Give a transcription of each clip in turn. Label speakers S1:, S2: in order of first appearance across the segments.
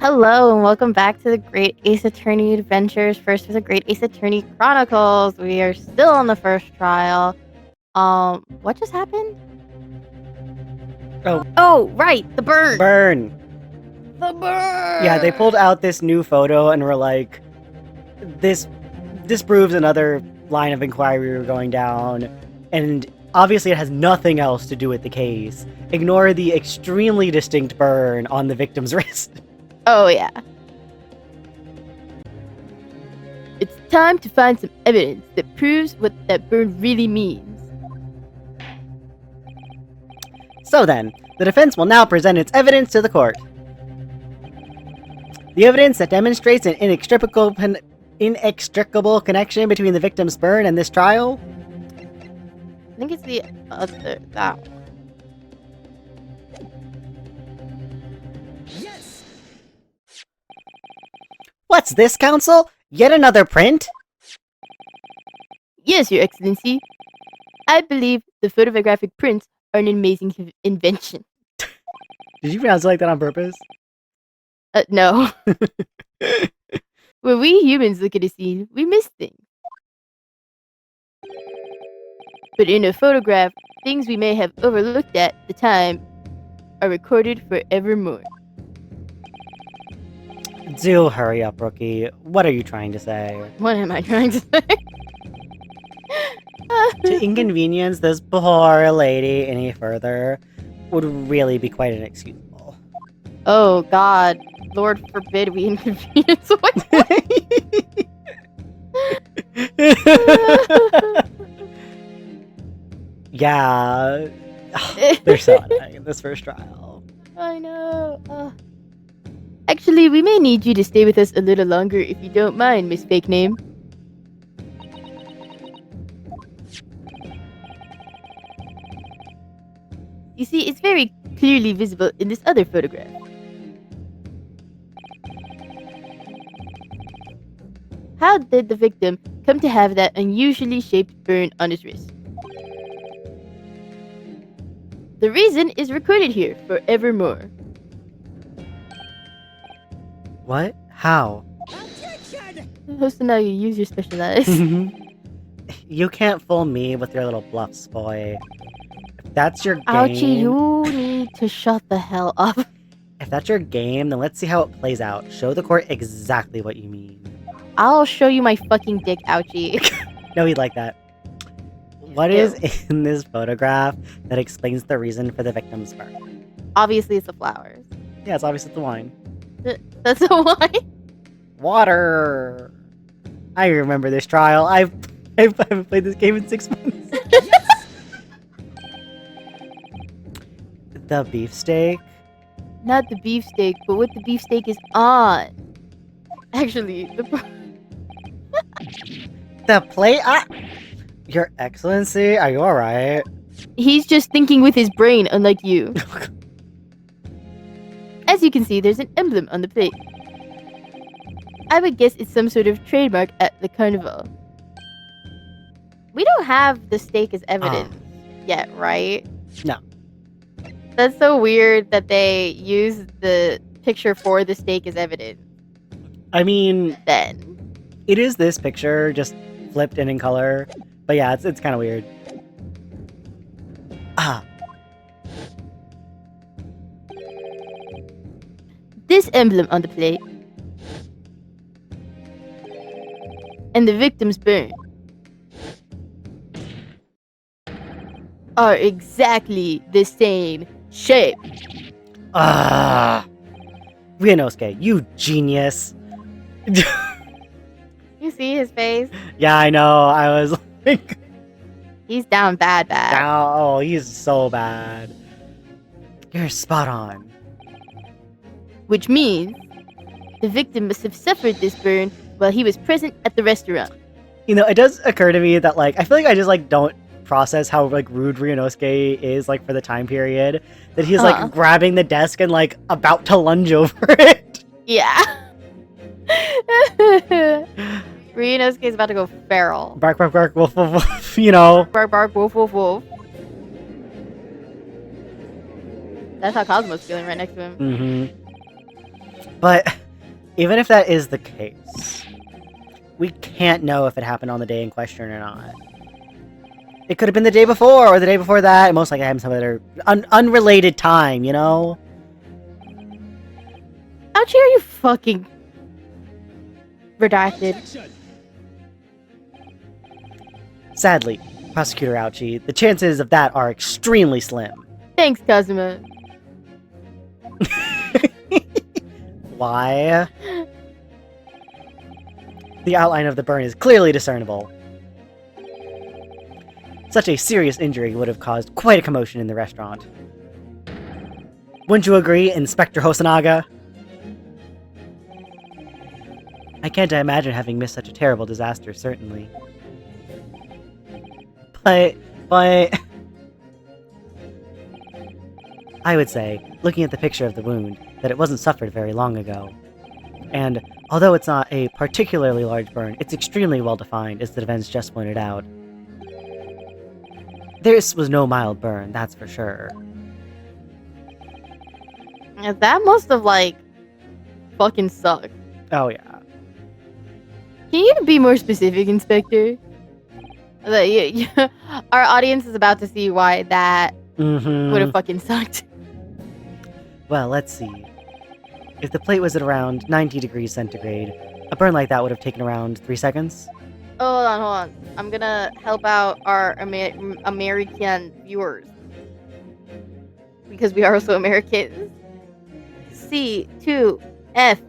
S1: Hello and welcome back to the Great Ace Attorney Adventures. First for the Great Ace Attorney Chronicles. We are still on the first trial. What just happened? Oh, right, the burn.
S2: Burn.
S1: The burn.
S2: Yeah, they pulled out this new photo and were like, this proves another line of inquiry we were going down, and obviously it has nothing else to do with the case. Ignore the extremely distinct burn on the victim's wrist.
S1: Oh yeah. It's time to find some evidence that proves what that burn really means.
S2: So then, the defense will now present its evidence to the court. The evidence that demonstrates an inextricable connection between the victim's burn and this trial?
S1: I think it's the other, that one.
S2: Yes! What's this, counsel? Yet another print?
S1: Yes, Your Excellency. I believe the photographic prints are an amazing invention.
S2: Did you pronounce it like that on purpose?
S1: No. When we humans look at a scene, we miss things. But in a photograph, things we may have overlooked at the time are recorded forevermore.
S2: Do hurry up, Rookie. What are you trying to say?
S1: What am I trying to say?
S2: To inconvenience this poor lady any further would really be quite inexcusable.
S1: Oh God, Lord forbid we inconvenience one.
S2: Yeah, they're so annoying in this first trial.
S1: I know. Actually, we may need you to stay with us a little longer if you don't mind, Miss Fakename. You see, it's very clearly visible in this other photograph. How did the victim come to have that unusually shaped burn on his wrist? The reason is recorded here forevermore.
S2: What? How?
S1: So now you use your special eyes.
S2: You can't fool me with your little bluffs, boy. If that's your game...
S1: Ouchie, you need to shut the hell up.
S2: If that's your game, then let's see how it plays out. Show the court exactly what you mean.
S1: I'll show you my fucking dick, ouchie.
S2: No, he'd like that. What is in this photograph that explains the reason for the victim's burn?
S1: Obviously, it's the flowers.
S2: Yeah, it's obviously the wine.
S1: That's the wine?
S2: Water! I remember this trial. I haven't played this game in 6 months. The beefsteak?
S1: Not the beefsteak, but what the beefsteak is on. Actually,
S2: The plate? Your Excellency, are you alright?
S1: He's just thinking with his brain, unlike you. As you can see, there's an emblem on the plate. I would guess it's some sort of trademark at the carnival. We don't have the steak as evidence yet, right?
S2: No.
S1: That's so weird that they use the picture for the steak as evidence.
S2: I mean...
S1: Then.
S2: It is this picture, just flipped and in color. But yeah, it's kind of weird.
S1: This emblem on the plate and the victim's burn are exactly the same shape.
S2: Ryunosuke, you genius.
S1: You see his face?
S2: Yeah, I know. I was like...
S1: He's down bad.
S2: Oh, he's so bad. You're spot on.
S1: Which means the victim must have suffered this burn while he was present at the restaurant.
S2: You know, it does occur to me that, like, I feel like I just, like, don't process how, like, rude Ryunosuke is, like, for the time period. That he's, like, grabbing the desk and, like, about to lunge over it.
S1: Yeah. Ryunosuke's about to go feral.
S2: Bark, bark, bark, woof, woof, woof, you know.
S1: Bark, bark, woof, woof, woof. That's how Kazuma's feeling right next to him.
S2: Mm-hmm. But even if that is the case, we can't know if it happened on the day in question or not. It could have been the day before or the day before that. Most likely happened some other unrelated time, you know?
S1: Ouchie, are you fucking redacted?
S2: Sadly, Prosecutor Ouchie, the chances of that are extremely slim.
S1: Thanks, Kazama.
S2: Why? The outline of the burn is clearly discernible. Such a serious injury would have caused quite a commotion in the restaurant. Wouldn't you agree, Inspector Hosonaga? I can't imagine having missed such a terrible disaster, certainly. But... I would say, looking at the picture of the wound, that it wasn't suffered very long ago. And, although it's not a particularly large burn, it's extremely well defined, as the defense just pointed out. This was no mild burn, that's for sure.
S1: Yeah, that must have, like, fucking sucked.
S2: Oh, yeah.
S1: Can you be more specific, Inspector? Our audience is about to see why that would have fucking sucked.
S2: Well, let's see. If the plate was at around 90 degrees centigrade, a burn like that would have taken around 3 seconds.
S1: Oh, hold on. I'm gonna help out our American viewers. Because we are also Americans. C2F.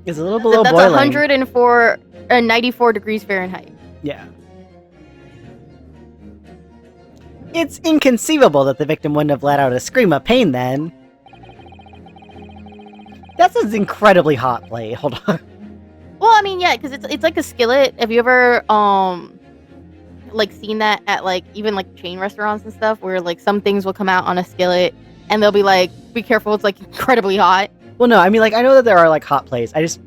S2: It's a little below
S1: That's
S2: boiling.
S1: 94 degrees Fahrenheit.
S2: Yeah. It's inconceivable that the victim wouldn't have let out a scream of pain then. That's an incredibly hot plate. Hold on.
S1: Well, I mean, yeah, because it's like a skillet. Have you ever like seen that at like even like chain restaurants and stuff, where like some things will come out on a skillet and they'll be like, "Be careful, it's like incredibly hot."
S2: Well, no, I mean, like, I know that there are like hot plates. I just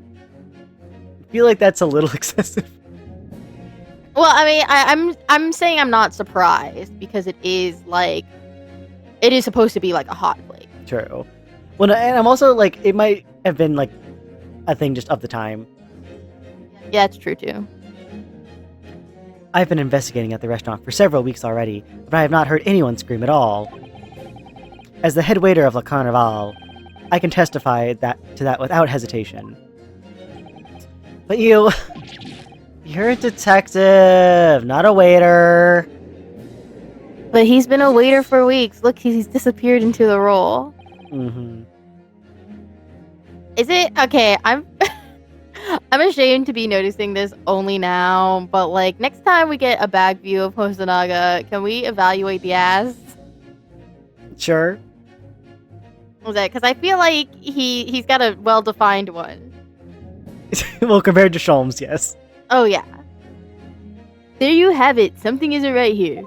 S2: feel like that's a little excessive.
S1: Well, I mean, I'm saying I'm not surprised because it is supposed to be like a hot plate.
S2: True. Well, no, and I'm also like, it might have been like a thing just of the time.
S1: Yeah, it's true too.
S2: I've been investigating at the restaurant for several weeks already, but I have not heard anyone scream at all. As the head waiter of La Carnival, I can testify to that without hesitation. But you're a detective, not a waiter.
S1: But he's been a waiter for weeks. Look, he's disappeared into the role.
S2: Mm-hmm.
S1: Is it okay? I'm ashamed to be noticing this only now, but like next time we get a back view of Hosonaga, can we evaluate the ass?
S2: Sure.
S1: Was that because I feel like he's got a well-defined one.
S2: Well, compared to Sholmes, yes.
S1: Oh yeah. There you have it. Something isn't right here.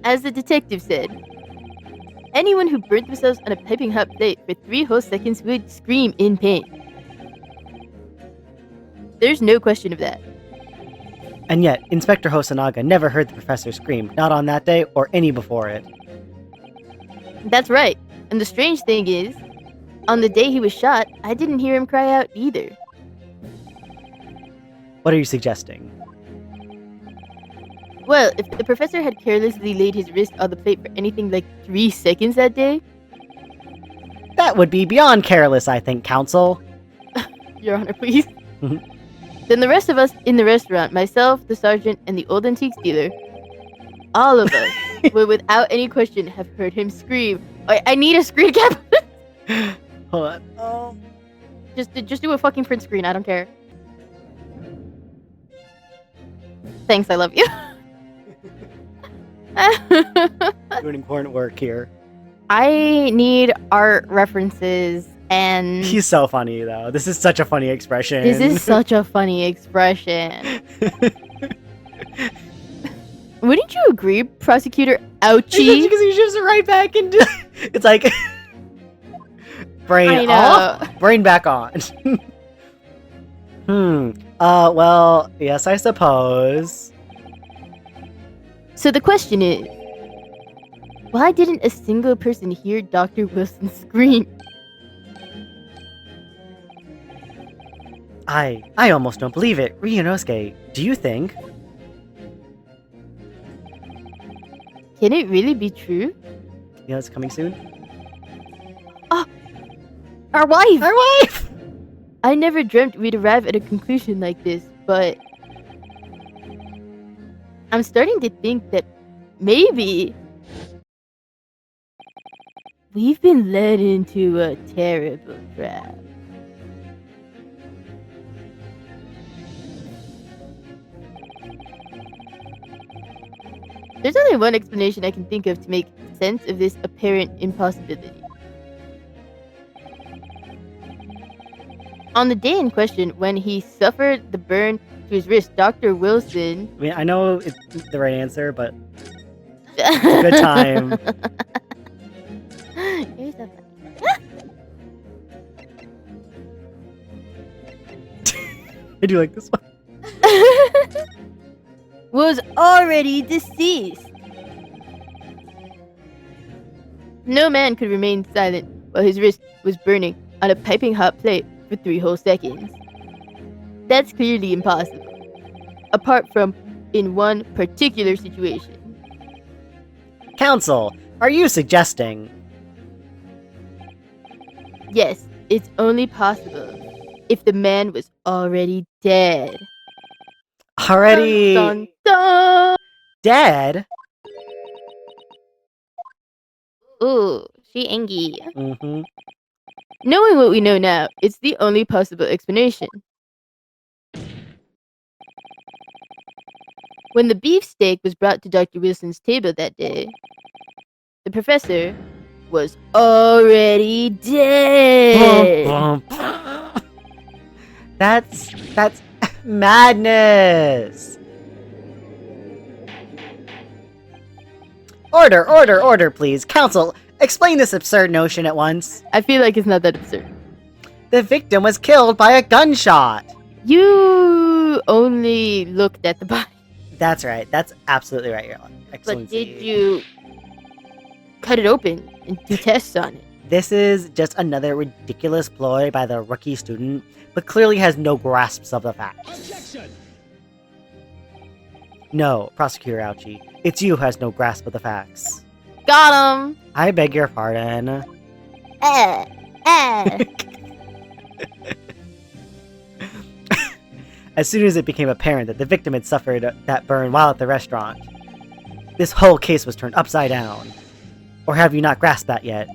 S1: As the detective said, anyone who burnt themselves on a piping hot plate for 3 whole seconds would scream in pain. There's no question of that.
S2: And yet, Inspector Hosonaga never heard the professor scream, not on that day or any before it.
S1: That's right. And the strange thing is, on the day he was shot, I didn't hear him cry out either.
S2: What are you suggesting?
S1: Well, if the professor had carelessly laid his wrist on the plate for anything like 3 seconds that day...
S2: That would be beyond careless, I think, Counsel.
S1: Your Honor, please. Then the rest of us in the restaurant, myself, the sergeant, and the old antiques dealer, all of us would without any question have heard him scream. I need a screen cap!
S2: Hold on. Oh.
S1: Just do a fucking print screen, I don't care. Thanks, I love you.
S2: Doing important work here.
S1: I need art references and...
S2: He's so funny, though. This is such a funny expression.
S1: This is such a funny expression. Wouldn't you agree, Prosecutor Ouchie?
S2: Because he shifts right back into... It's like... Brain off, brain back on. Well, yes, I suppose.
S1: So the question is, why didn't a single person hear Dr. Wilson scream?
S2: I almost don't believe it. Ryunosuke, do you think?
S1: Can it really be true?
S2: You know it's coming soon?
S1: Our wife!
S2: Our wife!
S1: I never dreamt we'd arrive at a conclusion like this, but I'm starting to think that maybe we've been led into a terrible trap. There's only one explanation I can think of to make sense of this apparent impossibility. On the day in question, when he suffered the burn to his wrist, Dr. Wilson...
S2: I mean, I know it's the right answer, but it's a good time.
S1: You're so funny.
S2: I do like this one.
S1: Was already deceased. No man could remain silent while his wrist was burning on a piping hot plate for 3 whole seconds. That's clearly impossible. Apart from in one particular situation.
S2: Counsel, are you suggesting?
S1: Yes, it's only possible if the man was already dead.
S2: Already
S1: Dun, dun, dun.
S2: dead?
S1: Ooh, she angry.
S2: Mm-hmm.
S1: Knowing what we know now, it's the only possible explanation. When the beefsteak was brought to Dr. Wilson's table that day, the professor was already dead.
S2: That's madness. Order, please. Counsel, explain this absurd notion at once.
S1: I feel like it's not that absurd.
S2: The victim was killed by a gunshot.
S1: You only looked at the body.
S2: That's right. That's absolutely right, Your Excellency.
S1: But did you cut it open and do tests on it?
S2: This is just another ridiculous ploy by the rookie student, but clearly has no grasps of the facts.
S3: Objection!
S2: No, Prosecutor Ouchie, it's you who has no grasp of the facts.
S1: Got him!
S2: I beg your pardon. As soon as it became apparent that the victim had suffered that burn while at the restaurant, this whole case was turned upside down. Or have you not grasped that yet?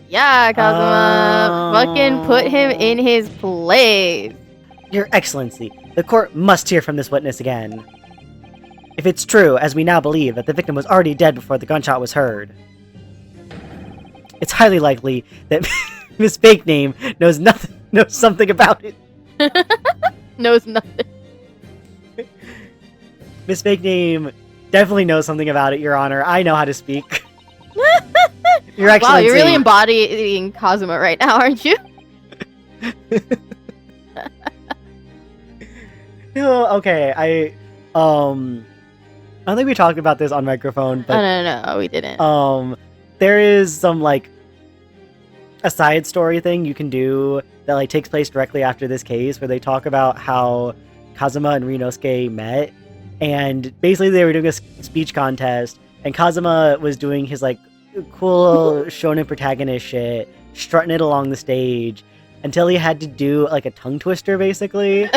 S1: Yeah, Kazama. Fucking put him in his place.
S2: Your Excellency, the court must hear from this witness again. If it's true, as we now believe, that the victim was already dead before the gunshot was heard, it's highly likely that Miss Fakename knows something about it.
S1: Knows nothing.
S2: Miss Fakename definitely knows something about it, Your Honor. I know how to speak. Your Excellency.
S1: Wow, you're really embodying Kazama right now, aren't you?
S2: No, okay, I don't think we talked about this on microphone, but
S1: No, we didn't.
S2: there is some like a side story thing you can do that like takes place directly after this case, where they talk about how Kazama and Ryunosuke met, and basically they were doing a speech contest, and Kazama was doing his like cool shonen protagonist shit, strutting it along the stage until he had to do like a tongue twister basically,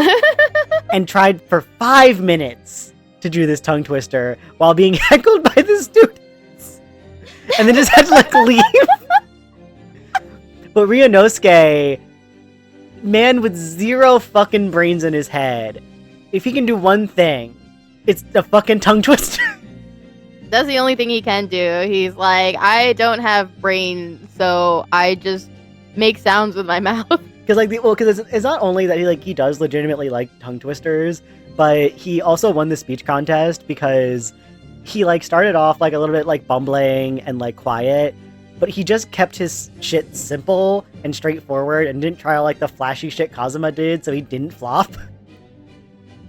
S2: and tried for 5 minutes to do this tongue twister while being heckled by the students, and then just had to like leave. But Ryunosuke, man with 0 fucking brains in his head, if he can do one thing, it's the fucking tongue twister.
S1: That's the only thing he can do. He's like, I don't have brains, so I just make sounds with my mouth.
S2: Because it's not only that he does legitimately like tongue twisters, but he also won the speech contest because he like started off like a little bit like bumbling and like quiet, but he just kept his shit simple and straightforward and didn't try like the flashy shit Kazama did, so he didn't flop.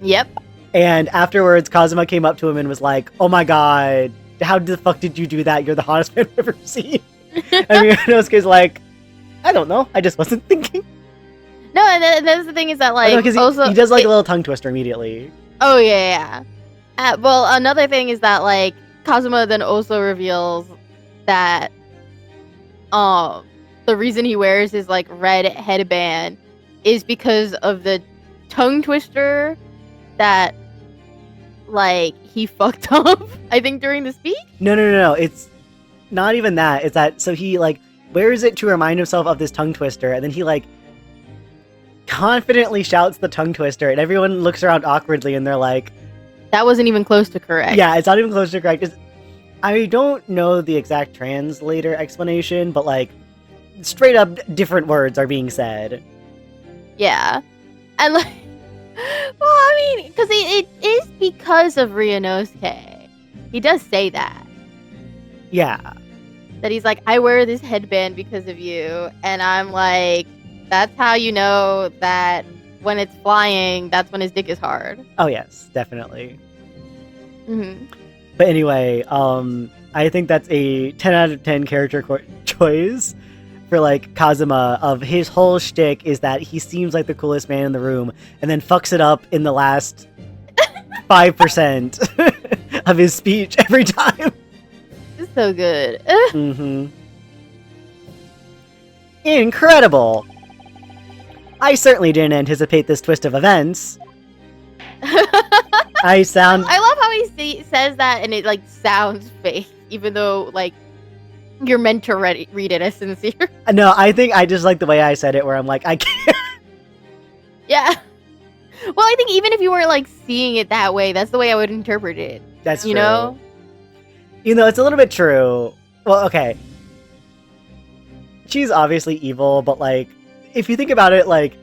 S1: Yep.
S2: And afterwards, Kazama came up to him and was like, "Oh my god, how the fuck did you do that? You're the hottest man I've ever seen." And Ryunosuke's like, "I don't know. I just wasn't thinking."
S1: No, and that's the thing is that, like,
S2: because
S1: also...
S2: he does, like, a little tongue twister immediately.
S1: Oh, yeah. Well, another thing is that, like, Kazuma then also reveals that the reason he wears his, like, red headband is because of the tongue twister that, like, he fucked up, I think, during the speech?
S2: No. It's not even that. It's that, so he, like, wears it to remind himself of this tongue twister, and then he, like, confidently shouts the tongue twister, and everyone looks around awkwardly, and they're like...
S1: That wasn't even close to correct.
S2: Yeah, it's not even close to correct. I don't know the exact translator explanation, but, like, straight up different words are being said.
S1: Yeah. And, like... Well, I mean, because it is because of Ryunosuke. He does say that.
S2: Yeah.
S1: That he's like, I wear this headband because of you, and I'm like... That's how you know that when it's flying, that's when his dick is hard.
S2: Oh, yes, definitely.
S1: Mm-hmm.
S2: But anyway, I think that's a 10 out of 10 character choice for, like, Kazuma. Of his whole shtick is that he seems like the coolest man in the room, and then fucks it up in the last 5% of his speech every time.
S1: It's so good.
S2: Mm-hmm. Incredible! I certainly didn't anticipate this twist of events. I
S1: love how he says that and it, like, sounds fake, even though, like, you're meant to read it as sincere.
S2: No, I think I just like the way I said it, where I'm like, I can't.
S1: Yeah. Well, I think even if you weren't, like, seeing it that way, that's the way I would interpret it.
S2: That's true.
S1: You know?
S2: You know, it's a little bit true. Well, okay. She's obviously evil, but, like, if you think about it, like,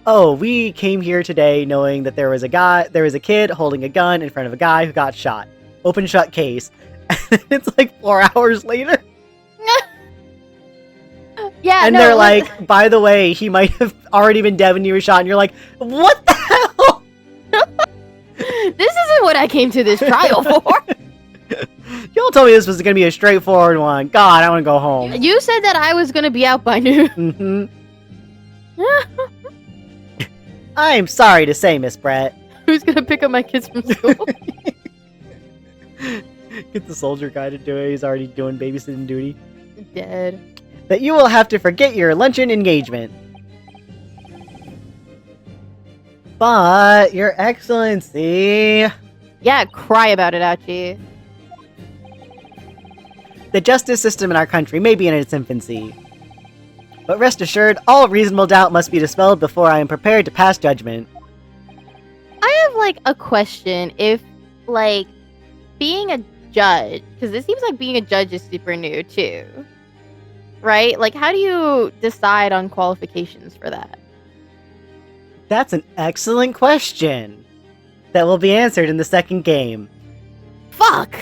S2: oh, we came here today knowing that there was a kid holding a gun in front of a guy who got shot. Open shut case. And it's like 4 hours later.
S1: Yeah,
S2: and they're like, by the way, he might have already been dead when you were shot, and you're like, what the hell?
S1: This isn't what I came to this trial for.
S2: Y'all told me this was gonna be a straightforward one. God, I want to go home.
S1: You said that I was gonna be out by noon.
S2: Mm-hmm. I'm sorry to say, Miss Brett.
S1: Who's gonna pick up my kids from school?
S2: Get the soldier guy to do it. He's already doing babysitting duty.
S1: Dead.
S2: That you will have to forget your luncheon engagement. But, Your Excellency...
S1: Yeah, cry about it, Achi.
S2: The justice system in our country may be in its infancy. But rest assured, all reasonable doubt must be dispelled before I am prepared to pass judgment.
S1: I have, like, a question. If, like, being a judge, because it seems like being a judge is super new, too. Right? Like, how do you decide on qualifications for that?
S2: That's an excellent question. That will be answered in the second game.
S1: Fuck!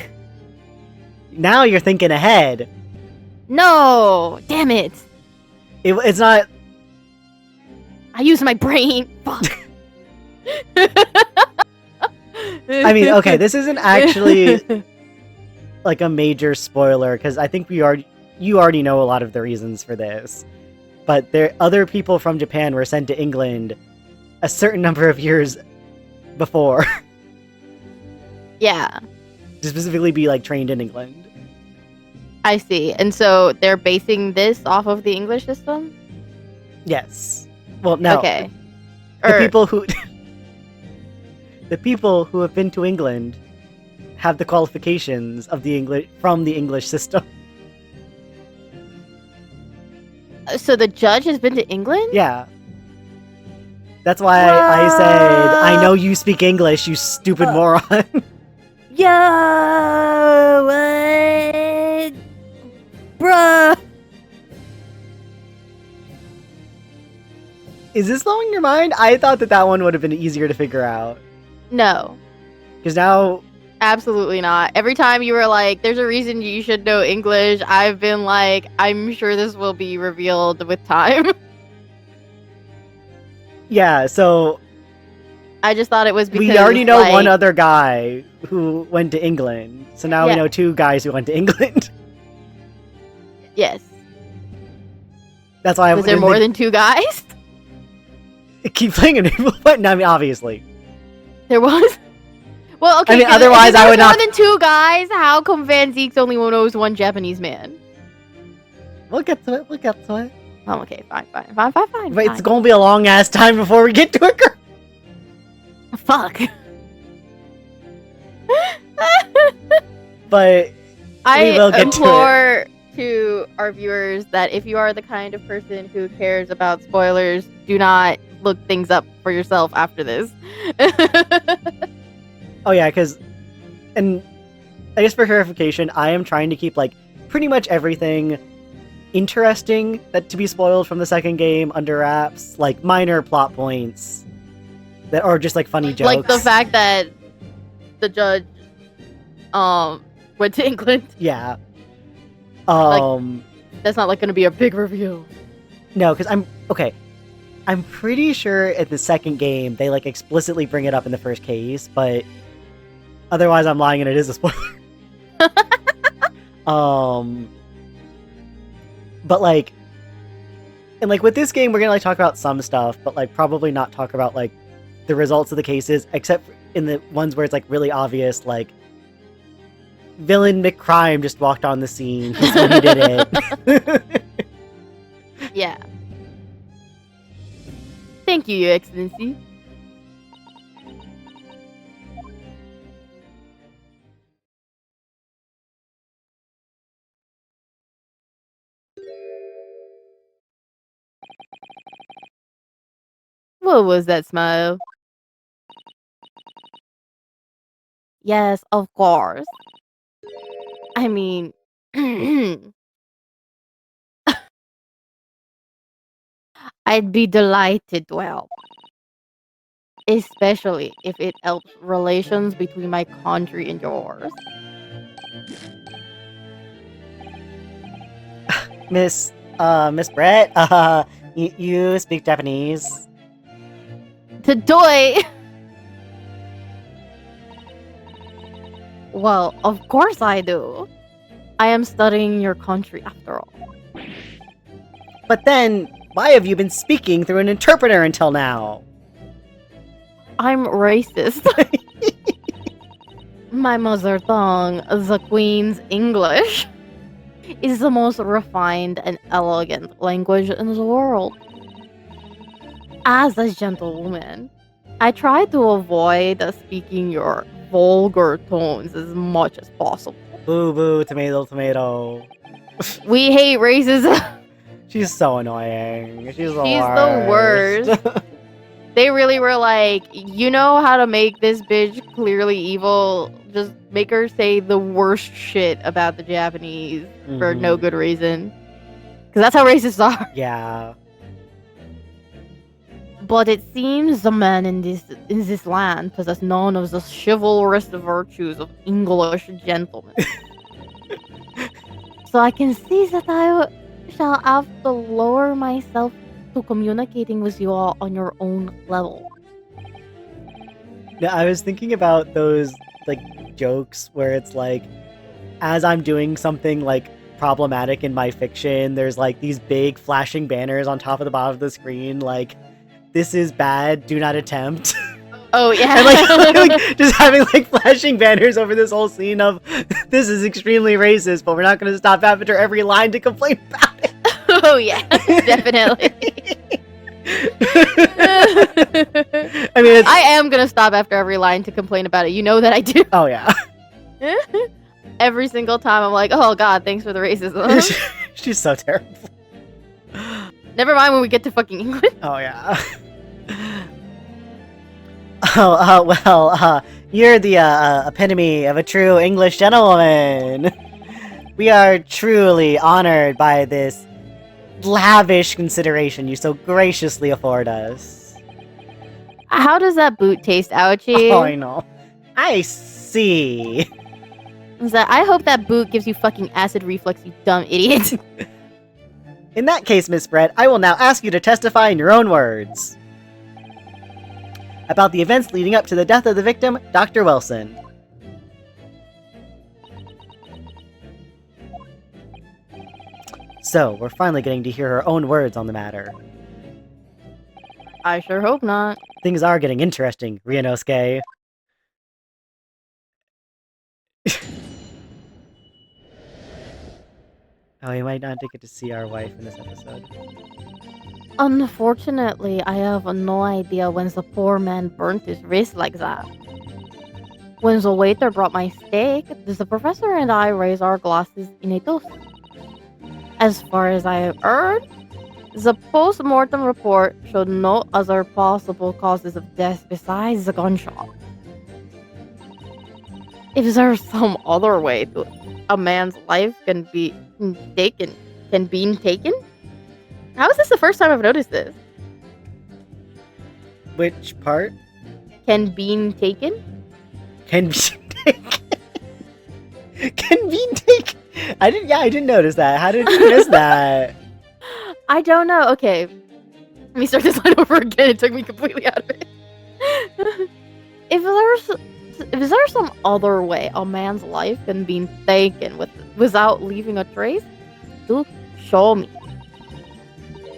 S2: Now you're thinking ahead.
S1: No! Damn it!
S2: It's not...
S1: I use my brain. Fuck.
S2: I mean, okay, this isn't actually like a major spoiler, because I think you already know a lot of the reasons for this. But other people from Japan were sent to England a certain number of years before.
S1: Yeah.
S2: To specifically be, like, trained in England.
S1: I see. And so they're basing this off of the English system?
S2: Yes. Well, no.
S1: Okay.
S2: The people who have been to England have the qualifications of from the English system.
S1: So the judge has been to England?
S2: Yeah. That's why I said, I know you speak English, you stupid moron.
S1: Yo, what? Bruh.
S2: Is this blowing your mind? I thought that one would have been easier to figure out.
S1: No.
S2: Because now...
S1: Absolutely not. Every time you were like, there's a reason you should know English, I've been like, I'm sure this will be revealed with time.
S2: Yeah, so...
S1: I just thought it was because
S2: we already know
S1: like,
S2: one other guy who went to England, so now we
S1: Yeah.
S2: know 2 guys who went to England.
S1: Yes.
S2: That's why
S1: Was there more than 2 guys?
S2: keep playing a but no, I mean, obviously.
S1: There was. Well, okay.
S2: I mean,
S1: 'cause
S2: otherwise
S1: if
S2: I would
S1: there's
S2: not.
S1: more than 2 guys, how come Van Zeek's only knows 1 Japanese man?
S2: We'll get to it. We'll get to it.
S1: Oh, okay, fine.
S2: But it's gonna be a long ass time before we get to it.
S1: Fuck.
S2: But
S1: I
S2: will get to it.
S1: implore to our viewers that if you are the kind of person who cares about spoilers, do not look things up for yourself after this.
S2: Oh yeah, because, and I guess for clarification, I am trying to keep like pretty much everything interesting that to be spoiled from the second game under wraps, like minor plot points that are just like funny jokes.
S1: Like the fact that the judge went to England.
S2: Yeah.
S1: That's not like going to be a big reveal.
S2: No, because I'm pretty sure at the second game they like explicitly bring it up in the first case, but otherwise I'm lying and it is a spoiler. But like, and like with this game we're gonna like talk about some stuff, but like probably not talk about like the results of the cases, except in the ones where it's like really obvious, like villain McCrime just walked on the scene, so he did it.
S1: Yeah. Thank you, Your Excellency. What was that smile? Yes, of course. I mean, I'd be delighted to help. Especially if it helps relations between my country and yours.
S2: Miss Brett, you speak Japanese?
S1: Today! Well, of course I do. I am studying your country after all.
S2: But then, why have you been speaking through an interpreter until now?
S1: I'm racist. My mother tongue, the Queen's English, is the most refined and elegant language in the world. As a gentlewoman, I try to avoid speaking your vulgar tones as much as possible.
S2: Boo boo, tomato tomato.
S1: We hate racism.
S2: She's so annoying. She's the
S1: She's the worst. They really were like, you know how to make this bitch clearly evil? Just make her say the worst shit about the Japanese for no good reason. Because that's how racists are.
S2: Yeah.
S1: But it seems the men in this land possess none of the chivalrous virtues of English gentlemen. So I can see that I shall have to lower myself to communicating with you all on your own level.
S2: No, I was thinking about those like jokes where it's like, as I'm doing something like problematic in my fiction, there's like these big flashing banners on top of the bottom of the screen, like, "This is bad, do not attempt."
S1: Oh yeah.
S2: And like just having like flashing banners over this whole scene of, "This is extremely racist, but we're not going to stop after every line to complain about it."
S1: Oh yeah, definitely.
S2: I mean,
S1: I am gonna stop after every line to complain about it. You know that I do.
S2: Oh yeah.
S1: Every single time I'm like, oh god, thanks for the racism.
S2: She's so terrible.
S1: Never mind when we get to fucking England.
S2: Oh yeah. You're the epitome of a true English gentlewoman. We are truly honored by this lavish consideration you so graciously afford us.
S1: How does that boot taste, Ouchie?
S2: Oh, I know. I see.
S1: I hope that boot gives you fucking acid reflux, you dumb idiot.
S2: In that case, Miss Brett, I will now ask you to testify in your own words. about the events leading up to the death of the victim, Dr. Wilson. So, we're finally getting to hear her own words on the matter.
S1: I sure hope not.
S2: Things are getting interesting, Ryunosuke. Oh, we might not get to see our wife in this episode.
S1: Unfortunately, I have no idea when the poor man burnt his wrist like that. When the waiter brought my steak, the professor and I raised our glasses in a toast. As far as I have heard, the post-mortem report showed no other possible causes of death besides the gunshot. If there's some other way to a man's life can be taken, how is this the first time I've noticed this?
S2: Which part?
S1: Can being taken?
S2: Can be taken. Can be taken. I didn't notice that. How did you miss that?
S1: I don't know. Okay. Let me start this line over again. It took me completely out of it. If there's some other way a man's life can be taken without leaving a trace, do show me.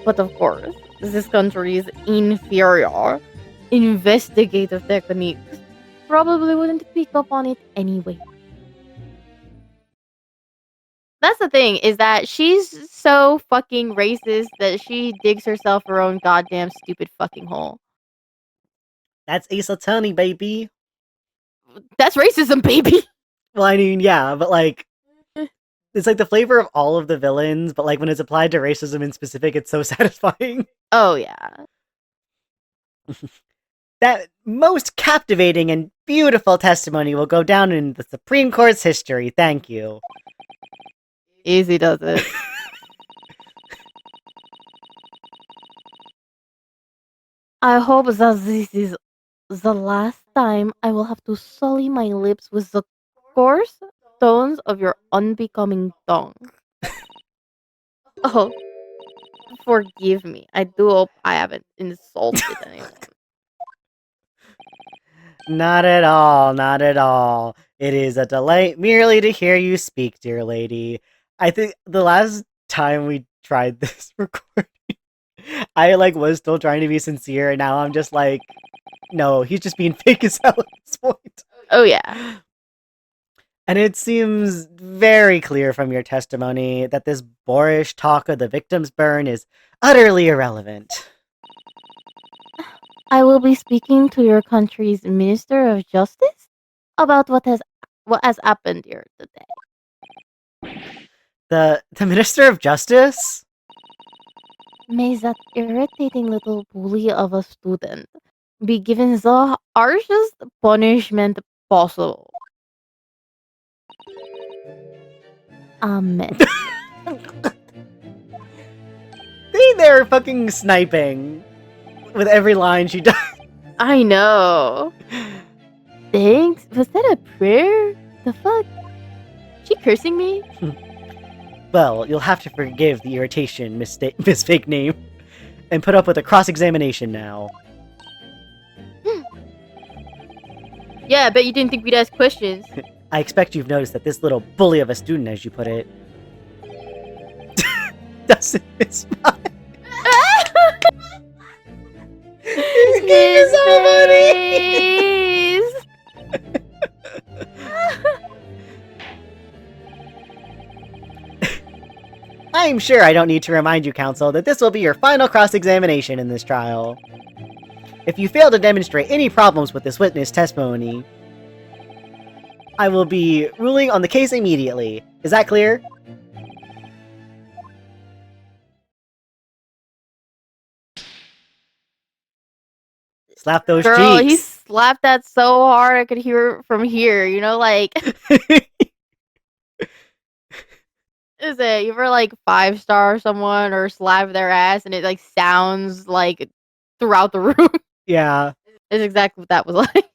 S1: But of course, this country's inferior investigative techniques probably wouldn't pick up on it anyway. That's the thing, is that she's so fucking racist that she digs herself her own goddamn stupid fucking hole.
S2: That's Ace Attorney, baby.
S1: That's racism, baby!
S2: Well, I mean, yeah, but like, it's like the flavor of all of the villains, but like when it's applied to racism in specific, it's so satisfying.
S1: Oh, yeah.
S2: That most captivating and beautiful testimony will go down in the Supreme Court's history. Thank you.
S1: Easy does it. I hope that this is the last time I will have to sully my lips with the coarse tones of your unbecoming tongue. Oh, forgive me. I do hope I haven't insulted anyone.
S2: Not at all, not at all. It is a delight merely to hear you speak, dear lady. I think the last time we tried this recording, I like was still trying to be sincere, and now I'm just like, no, he's just being fake as hell at this point.
S1: Oh, yeah.
S2: And it seems very clear from your testimony that this boorish talk of the victim's burn is utterly irrelevant.
S1: I will be speaking to your country's Minister of Justice about what has happened here today.
S2: The Minister of Justice?
S1: May that irritating little bully of a student be given the harshest punishment possible. Amen.
S2: They're fucking sniping with every line she does.
S1: I know. Thanks? Was that a prayer? The fuck? She cursing me?
S2: Well, you'll have to forgive the irritation, Miss Fakename, and put up with a cross-examination now.
S1: Yeah, I bet you didn't think we'd ask questions.
S2: I expect you've noticed that this little bully of a student, as you put it, doesn't miss my... This game is so funny! I'm sure I don't need to remind you, Counsel, that this will be your final cross-examination in this trial. If you fail to demonstrate any problems with this witness testimony, I will be ruling on the case immediately. Is that clear? Slap those
S1: Girl,
S2: cheeks.
S1: he slapped that so hard I could hear it from here. You know, like... Is it you ever like 5-star someone or slap their ass and it like sounds like throughout the room?
S2: Yeah.
S1: It's exactly what that was like.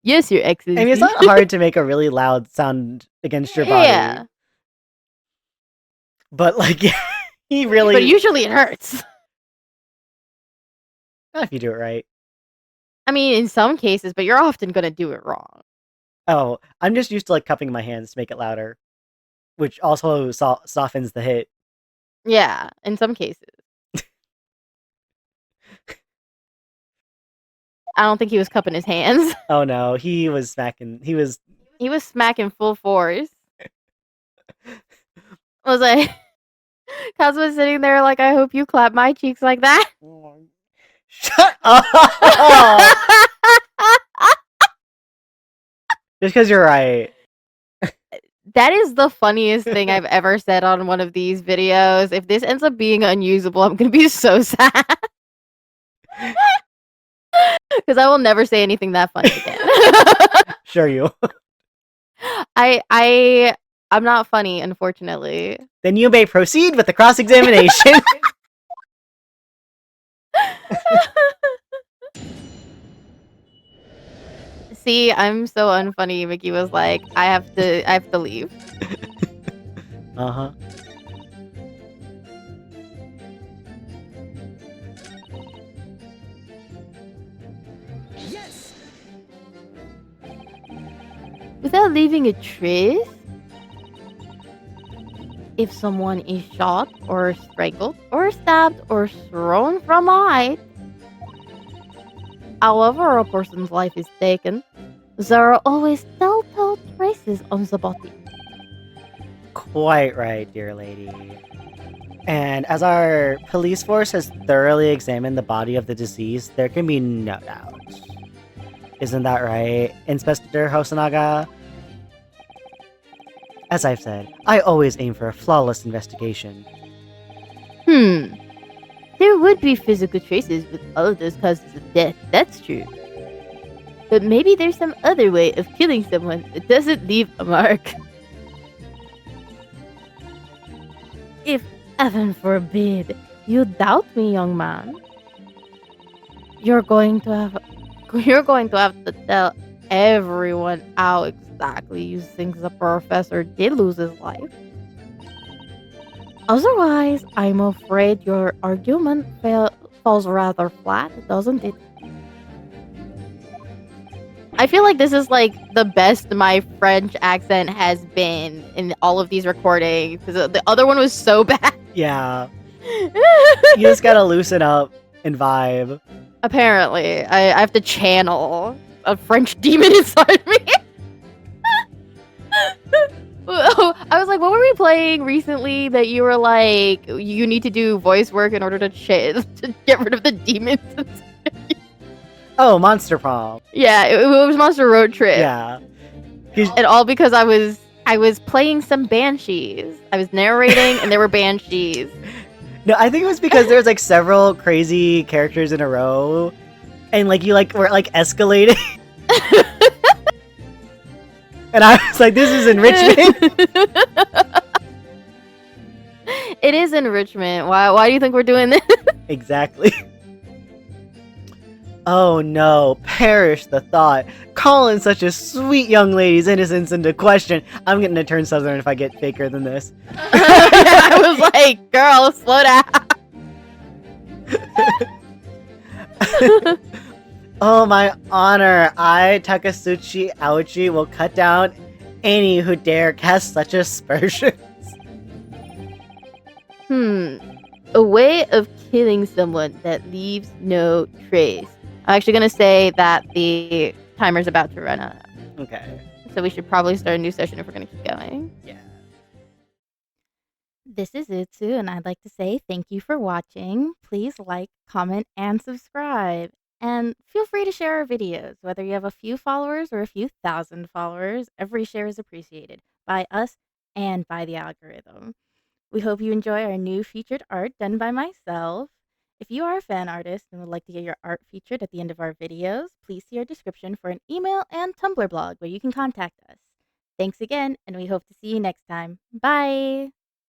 S1: Yes, your ex is.
S2: I mean, it's not hard to make a really loud sound against your body.
S1: Yeah.
S2: But like, yeah, he really.
S1: But usually it hurts.
S2: Not if you do it right.
S1: I mean, in some cases, but you're often gonna do it wrong.
S2: Oh, I'm just used to like cupping my hands to make it louder, which also softens the hit.
S1: Yeah, in some cases. I don't think he was cupping his hands.
S2: Oh no, he was smacking. He was.
S1: He was smacking full force. I was like, Kaz was sitting there like, I hope you clap my cheeks like that.
S2: Shut up! Just because you're right.
S1: That is the funniest thing I've ever said on one of these videos. If this ends up being unusable, I'm gonna be so sad. Because I will never say anything that funny again.
S2: Sure you.
S1: I'm not funny, unfortunately.
S2: Then you may proceed with the cross-examination.
S1: See, I'm so unfunny. Mickey was like, I have to leave.
S2: Uh-huh.
S3: Yes.
S1: Without leaving a trace? If someone is shot or strangled or stabbed or thrown from a height, however a person's life is taken, there are always telltale traces on the body.
S2: Quite right, dear lady. And as our police force has thoroughly examined the body of the deceased, there can be no doubt. Isn't that right, Inspector Hosonaga? As I've said, I always aim for a flawless investigation.
S1: There would be physical traces with all of those causes of death, that's true. But maybe there's some other way of killing someone that doesn't leave a mark. If heaven forbid you doubt me, young man, you're going to have to tell everyone how exactly you think the professor did lose his life. Otherwise, I'm afraid your argument falls rather flat, doesn't it? I feel like this is like the best my French accent has been in all of these recordings because the other one was so bad.
S2: Yeah. You just gotta loosen up and vibe.
S1: Apparently, I have to channel a French demon inside me. I was like, what were we playing recently that you were like, you need to do voice work in order to get rid of the demons?
S2: Oh, Monster Prom.
S1: Yeah, it was Monster Road Trip.
S2: Yeah.
S1: And all because I was playing some banshees. I was narrating and there were banshees.
S2: No, I think it was because there's like several crazy characters in a row, and like you like were like escalating. And I was like, this is enrichment.
S1: It is enrichment. Why do you think we're doing this?
S2: Exactly. Oh no, perish the thought. Calling such a sweet young lady's innocence into question. I'm getting to turn southern if I get faker than this.
S1: I was like, girl, slow down.
S2: Oh, my honor. I, Takasuchi Aochi, will cut down any who dare cast such aspersions.
S1: A way of killing someone that leaves no trace. I'm actually going to say that the timer's about to run out.
S2: Okay.
S1: So we should probably start a new session if we're going to keep going.
S2: Yeah.
S1: This is Utsu, and I'd like to say thank you for watching. Please like, comment, and subscribe. And feel free to share our videos. Whether you have a few followers or a few thousand followers, every share is appreciated by us and by the algorithm. We hope you enjoy our new featured art done by myself. If you are a fan artist and would like to get your art featured at the end of our videos, please see our description for an email and Tumblr blog where you can contact us. Thanks again, and we hope to see you next time. Bye!